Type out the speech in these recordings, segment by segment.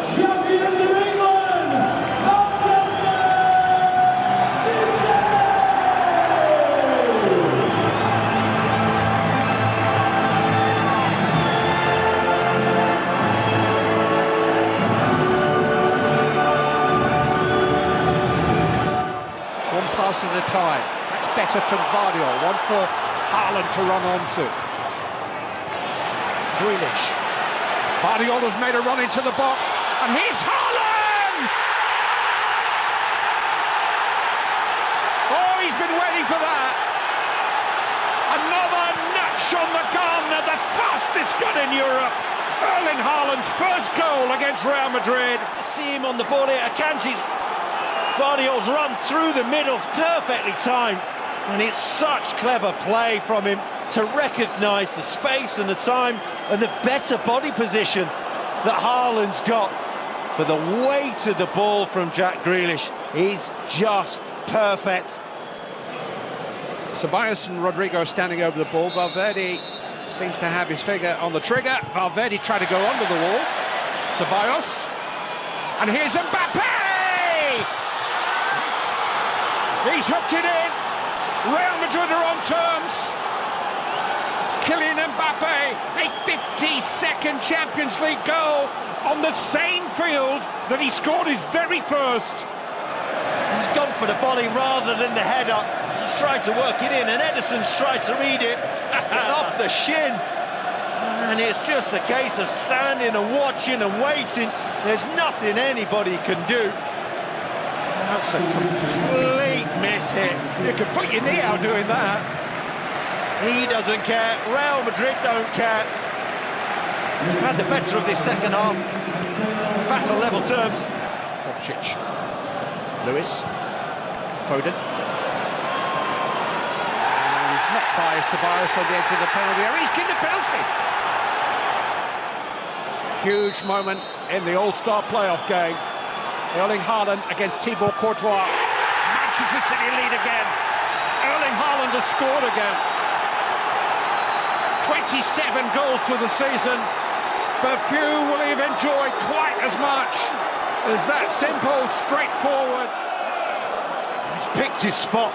Champions of England, Manchester City! One pass at a time. That's better from Vardiol. One for Haaland to run onto. Grealish. Vardiol has made a run into the box, and here's Haaland! Oh, he's been waiting for that. Another notch on the gun at the fastest gun in Europe. Erling Haaland's first goal against Real Madrid. See him on the ball here. Akanji's Vardiol's run through the middle, perfectly timed, and it's such clever play from him to recognise the space and the time and the better body position that Haaland's got. But the weight of the ball from Jack Grealish is just perfect. Ceballos and Rodrigo are standing over the ball. Valverde seems to have his finger on the trigger. Valverde tried to go under the wall. Ceballos. And here's Mbappe! He's hooked it in. Real Madrid are on terms. Kylian Mbappe, a 52nd Champions League goal on the same field that he scored his very first. He's gone for the volley rather than the header. He's tried to work it in, and Ederson's tried to read it off the shin. And it's just a case of standing and watching and waiting. There's nothing anybody can do. That's a complete miss hit. You could put your knee out doing that. He doesn't care. Real Madrid don't care. Had the better of this second half. Battle level terms. Kovacic. Lewis. Foden. And he's met by Ceballos on the edge of the penalty area. He's given a penalty. Huge moment in the All-Star playoff game. Erling Haaland against Thibaut Courtois. Manchester City lead again. Erling Haaland has scored again. 27 goals for the season, but few will have enjoyed quite as much as that simple, straightforward. He's picked his spot,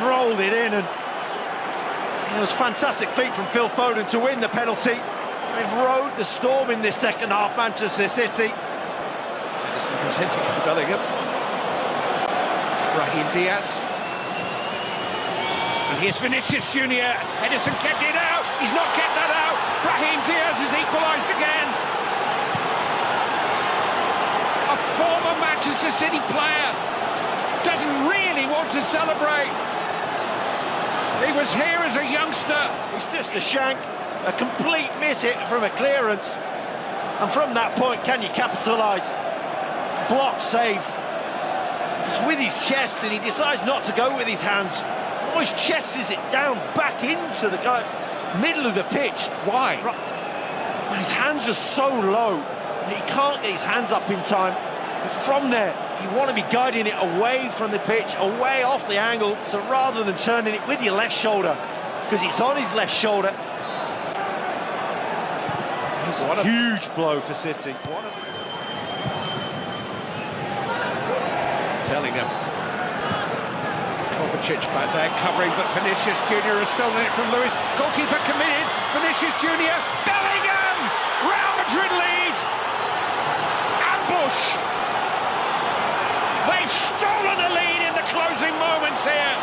rolled it in, and it was fantastic feat from Phil Foden to win the penalty. They've rode the storm in this second half, Manchester City. Edison presenting it to Bellingham. Brahim Diaz. And here's Vinicius Junior. Edison kept it out. He's not kept that out. Brahim Diaz has equalised again. A former Manchester City player doesn't really want to celebrate. He was here as a youngster. It's just a shank, a complete miss hit from a clearance. And from that point, can you capitalise? Block save. He's with his chest and he decides not to go with his hands. Oh, his chest is it down back into the middle of the pitch. Why? His hands are so low that he can't get his hands up in time. But from there, you want to be guiding it away from the pitch, away off the angle, so rather than turning it with your left shoulder, because it's on his left shoulder. It's a huge blow for City. Bellingham. Kovacic back there covering, but Vinicius Junior has stolen it from Lewis. Goalkeeper committed. Vinicius Junior. Bellingham! Real Madrid lead! Ambush! They've stolen a lead in the closing moments here.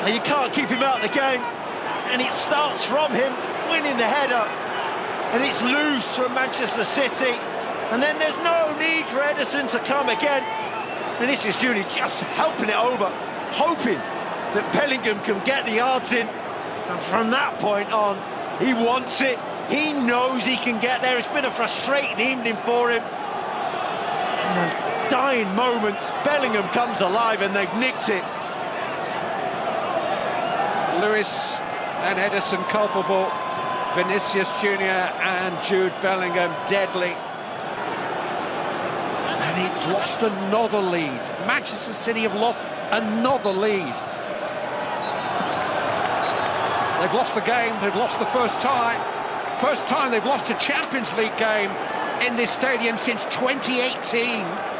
And you can't keep him out of the game. And it starts from him winning the header. And it's loose from Manchester City. And then there's no need for Ederson to come again. Vinicius Junior just helping it over, hoping that Bellingham can get the yards in. And from that point on, he wants it. He knows he can get there. It's been a frustrating evening for him. In the dying moments, Bellingham comes alive and they've nicked it. Lewis and Ederson culpable. Vinicius Junior and Jude Bellingham deadly. And it's lost another lead. Manchester City have lost another lead. They've lost the game, they've lost the first tie. First time they've lost a Champions League game in this stadium since 2018.